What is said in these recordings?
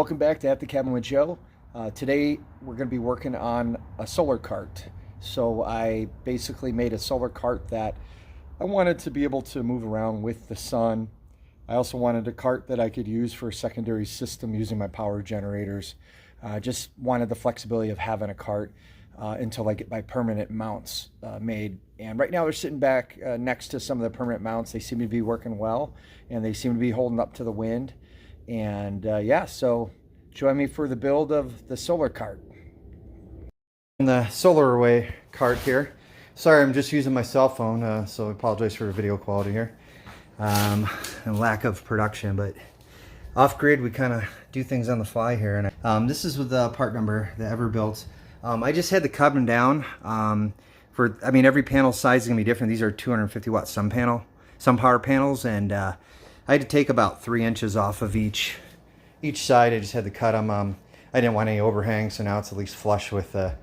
Welcome back to At the Cabin with Joe. Today we're going to be working on a solar cart. So I basically made a solar cart that I wanted to be able to move around with the sun. I also wanted a cart that I could use for a secondary system using my power generators. Just wanted the flexibility of having a cart until I get my permanent mounts made. And right now they're sitting back next to some of the permanent mounts. They seem to be working well and they seem to be holding up to the wind. And yeah, so join me for the build of the solar cart. The solar array cart here. Sorry, I'm just using my cell phone, so I apologize for the video quality here and lack of production. But off grid, we kind of do things on the fly here. And this is with the part number that ever built. I just had to cut them down. I mean, every panel size is gonna be different. These are 250 watt sun power panels, and I had to take about 3 inches off of each side. I just had to cut them. I didn't want any overhang, so now it's at least flush with the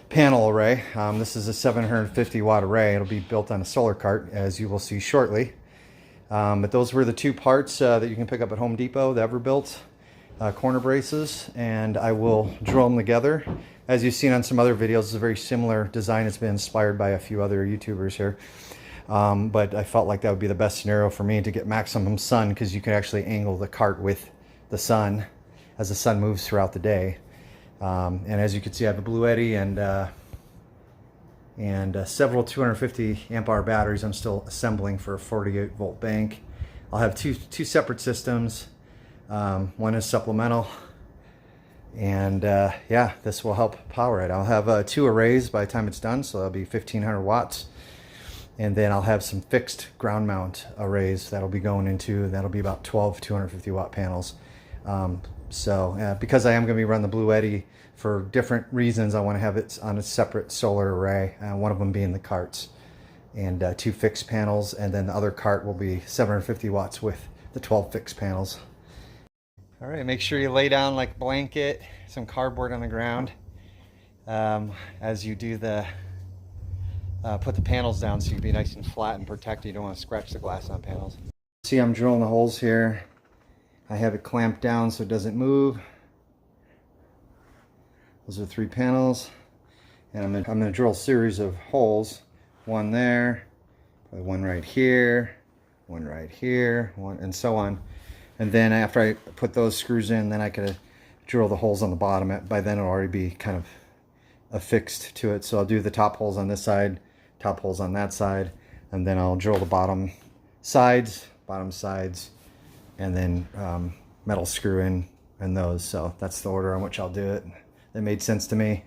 panel array. This is a 750 watt array. It'll be built on a solar cart, as you will see shortly. But those were the two parts that you can pick up at Home Depot, the Everbuilt corner braces, and I will drill them together. As you've seen on some other videos, it's a very similar design. It's been inspired by a few other YouTubers here. But I felt like that would be the best scenario for me to get maximum sun, because you can actually angle the cart with the sun as the sun moves throughout the day. And as you can see, I have a Blue Eddy and several 250 amp hour batteries I'm still assembling for a 48 volt bank. I'll have two separate systems. One is supplemental, and yeah, this will help power it. I'll have 2 arrays by the time it's done, so that'll be 1500 watts. And then I'll have some fixed ground mount arrays that'll be going into, that'll be about 12 250 watt panels. Because I am going to be running the Blue Eddy for different reasons, I want to have it on a separate solar array, one of them being the carts, and 2 fixed panels, and then the other cart will be 750 watts with the 12 fixed panels. All right, make sure you lay down like a blanket, some cardboard on the ground as you do the put the panels down, so you can be nice and flat and protected. You don't want to scratch the glass on panels. See, I'm drilling the holes here. I have it clamped down so it doesn't move. Those are 3 panels, and I'm gonna drill a series of holes. One there, one right here, one right here, one, and so on. And then after I put those screws in, then I could drill the holes on the bottom. By then it'll already be kind of affixed to it. So I'll do the top holes on this side, top holes on that side, and then I'll drill the bottom sides, and then metal screw in those. So that's the order in which I'll do it. That made sense to me.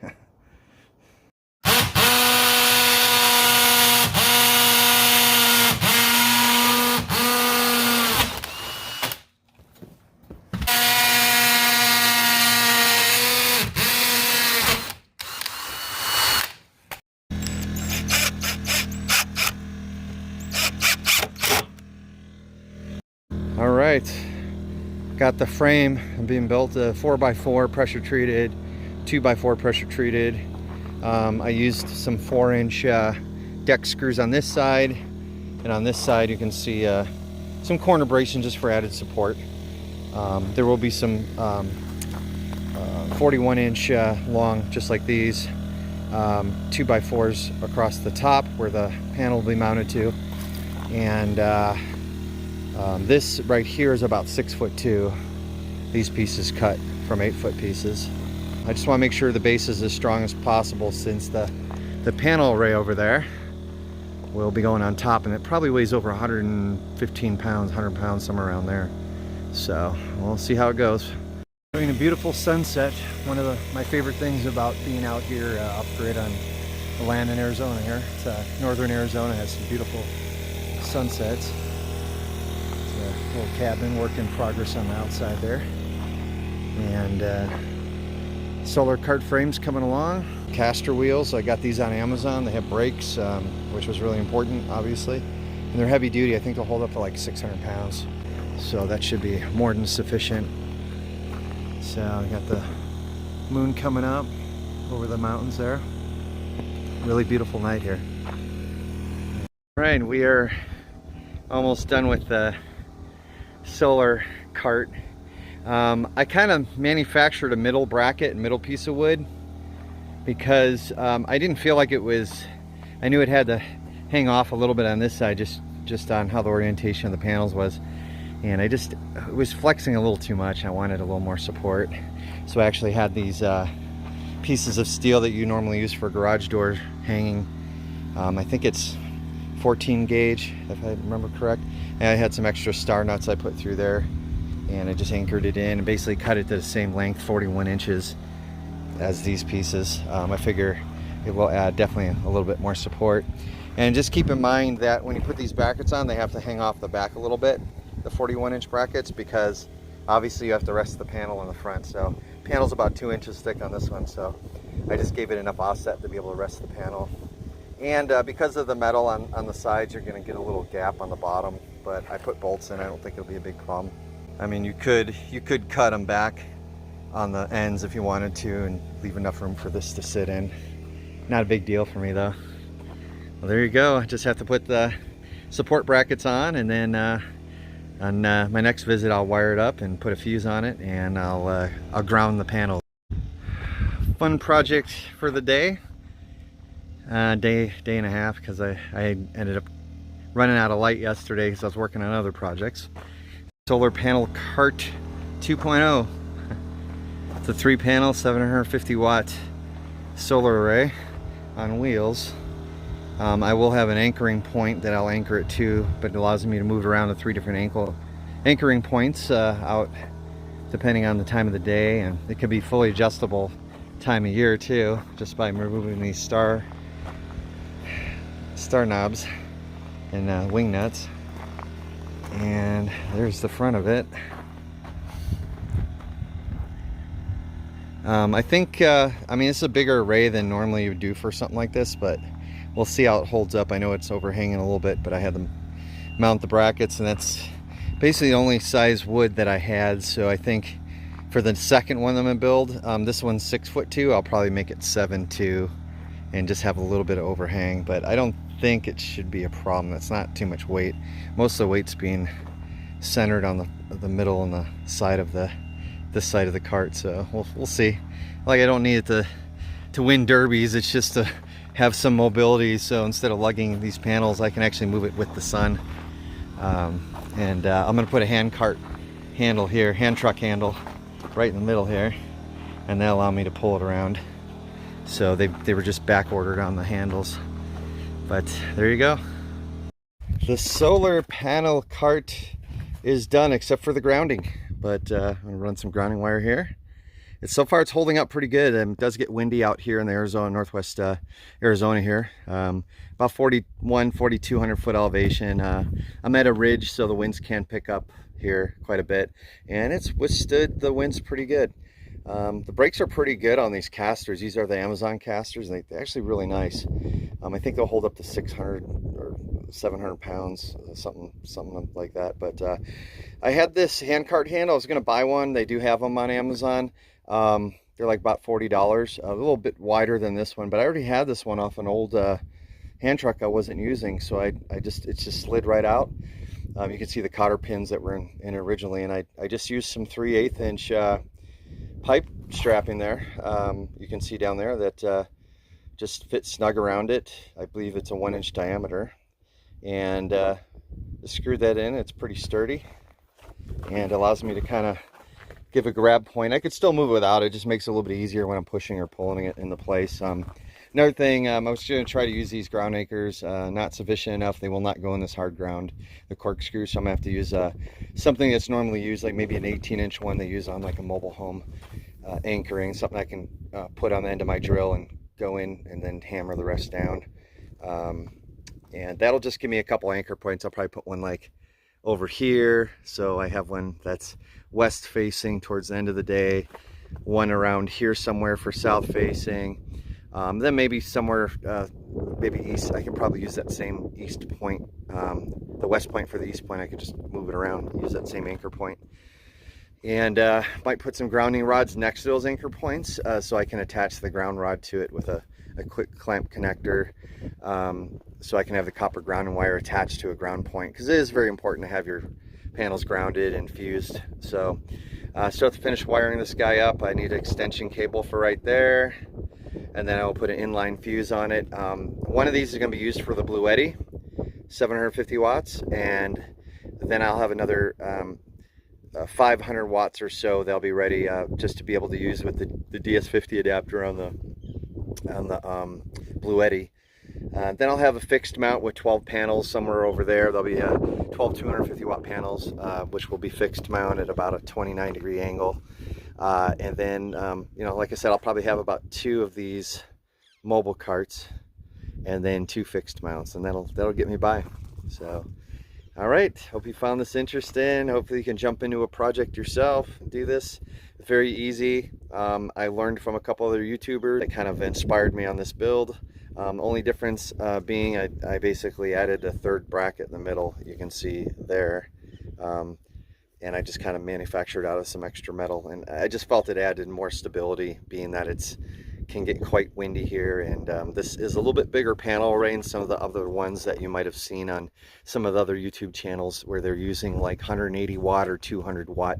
All right, got the frame being built, 4x4 pressure treated, 2x4 pressure treated. I used some 4-inch deck screws on this side, and on this side you can see some corner bracing just for added support. There will be some 41-inch long, just like these, 2x4s across the top where the panel will be mounted to, and this right here is about 6'2". These pieces cut from 8-foot pieces. I just want to make sure the base is as strong as possible, since the panel array over there will be going on top, and it probably weighs over 115 pounds, 100 pounds, somewhere around there. So we'll see how it goes. Doing a beautiful sunset. One of my favorite things about being out here off-grid on the land in Arizona here. It's northern Arizona, has some beautiful sunsets. Little cabin, work in progress on the outside there, and solar cart frames coming along. Caster wheels, I got these on Amazon. They have brakes, which was really important, obviously, and they're heavy duty. I think they'll hold up to like 600 pounds, so that should be more than sufficient. So I got the moon coming up over the mountains there. Really beautiful night here. All right, we are almost done with the solar cart. I kind of manufactured a middle bracket, middle piece of wood, because I didn't feel like it was, I knew it had to hang off a little bit on this side, just on how the orientation of the panels was. And it was flexing a little too much. I wanted a little more support. So I actually had these pieces of steel that you normally use for garage doors hanging. I think it's 14 gauge, if I remember correct. And I had some extra star nuts I put through there, and I just anchored it in and basically cut it to the same length, 41 inches, as these pieces. I figure it will add definitely a little bit more support. And just keep in mind that when you put these brackets on, they have to hang off the back a little bit, the 41-inch brackets, because obviously you have to rest the panel in the front. So panel's about 2 inches thick on this one, so I just gave it enough offset to be able to rest the panel. And because of the metal on the sides, you're going to get a little gap on the bottom, but I put bolts in. I don't think it'll be a big problem. I mean, you could cut them back on the ends if you wanted to and leave enough room for this to sit in. Not a big deal for me though. Well, there you go. I just have to put the support brackets on, and then on my next visit I'll wire it up and put a fuse on it, and I'll ground the panel. Fun project for the day. Day and a half, because I ended up running out of light yesterday because I was working on other projects. Solar panel cart 2.0. It's a 3-panel 750 watt solar array on wheels. I will have an anchoring point that I'll anchor it to, but it allows me to move around to 3 different anchoring points out depending on the time of the day, and it can be fully adjustable time of year too, just by removing these star knobs and wing nuts. And there's the front of it. I think I mean, it's a bigger array than normally you would do for something like this, but we'll see how it holds up. I know it's overhanging a little bit, but I had to mount the brackets, and that's basically the only size wood that I had. So I think for the second one I'm gonna build, this one's 6'2". I'll probably make it 7'2" and just have a little bit of overhang, but I don't think it should be a problem. That's not too much weight. Most of the weight's being centered on the middle and the side of this side of the cart, so we'll see. Like, I don't need it to win derbies. It's just to have some mobility, so instead of lugging these panels, I can actually move it with the sun. I'm gonna put a hand cart handle here, hand truck handle, right in the middle here, and that'll allow me to pull it around. So they were just back ordered on the handles, but there you go. The solar panel cart is done except for the grounding, but I'm gonna run some grounding wire here. So far it's holding up pretty good. It does get windy out here in the northwest Arizona here. About 4,200 foot elevation. I'm at a ridge, so the winds can pick up here quite a bit, and it's withstood the winds pretty good. The brakes are pretty good on these casters. These are the Amazon casters, and they're actually really nice. I think they'll hold up to 600 or 700 pounds, something like that. But I had this hand cart handle. I was going to buy one. They do have them on Amazon. They're like about $40, a little bit wider than this one, but I already had this one off an old hand truck I wasn't using, so it just slid right out. You can see the cotter pins that were in originally, and I just used some 3/8 inch pipe strapping there. You can see down there that just fits snug around it. I believe it's a 1 inch diameter, and screwed that in. It's pretty sturdy and allows me to kind of give a grab point. I could still move without it. Just makes it a little bit easier when I'm pushing or pulling it into place. Another thing, I was going to try to use these ground anchors. Not sufficient enough. They will not go in this hard ground, the corkscrew, so I'm going to have to use something that's normally used, like maybe an 18-inch one they use on like a mobile home anchoring, something I can put on the end of my drill and go in and then hammer the rest down. And that'll just give me a couple anchor points. I'll probably put one like over here, so I have one that's west facing towards the end of the day, one around here somewhere for south facing, then maybe somewhere maybe east. I can probably use that same east point, the west point for the east point. I could just move it around, use that same anchor point, and might put some grounding rods next to those anchor points, so I can attach the ground rod to it with a quick clamp connector, so I can have the copper grounding wire attached to a ground point, because it is very important to have your panels grounded and fused. So still have to finish wiring this guy up. I need an extension cable for right there, and then I'll put an inline fuse on it. One of these is going to be used for the Blue Eddy, 750 watts, and then I'll have another 500 watts or so that'll be ready just to be able to use with the DS50 adapter on the Blue Eddy. Then I'll have a fixed mount with 12 panels somewhere over there. There'll be 12 250 watt panels, which will be fixed mount at about a 29-degree angle. And then, you know, like I said, I'll probably have about 2 of these mobile carts and then 2 fixed mounts, and that'll get me by. So, all right, hope you found this interesting. Hopefully you can jump into a project yourself and do this. It's very easy. I learned from a couple other YouTubers that kind of inspired me on this build. Only difference being I basically added a 3rd bracket in the middle, you can see there. And I just kind of manufactured out of some extra metal, and I just felt it added more stability, being that it's can get quite windy here. And this is a little bit bigger panel array than some of the other ones that you might have seen on some of the other YouTube channels where they're using like 180 watt or 200 watt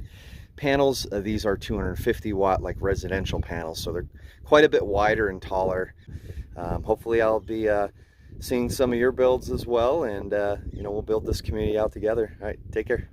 panels. These are 250 watt like residential panels, so they're quite a bit wider and taller. Hopefully I'll be seeing some of your builds as well, and you know, we'll build this community out together. All right, take care.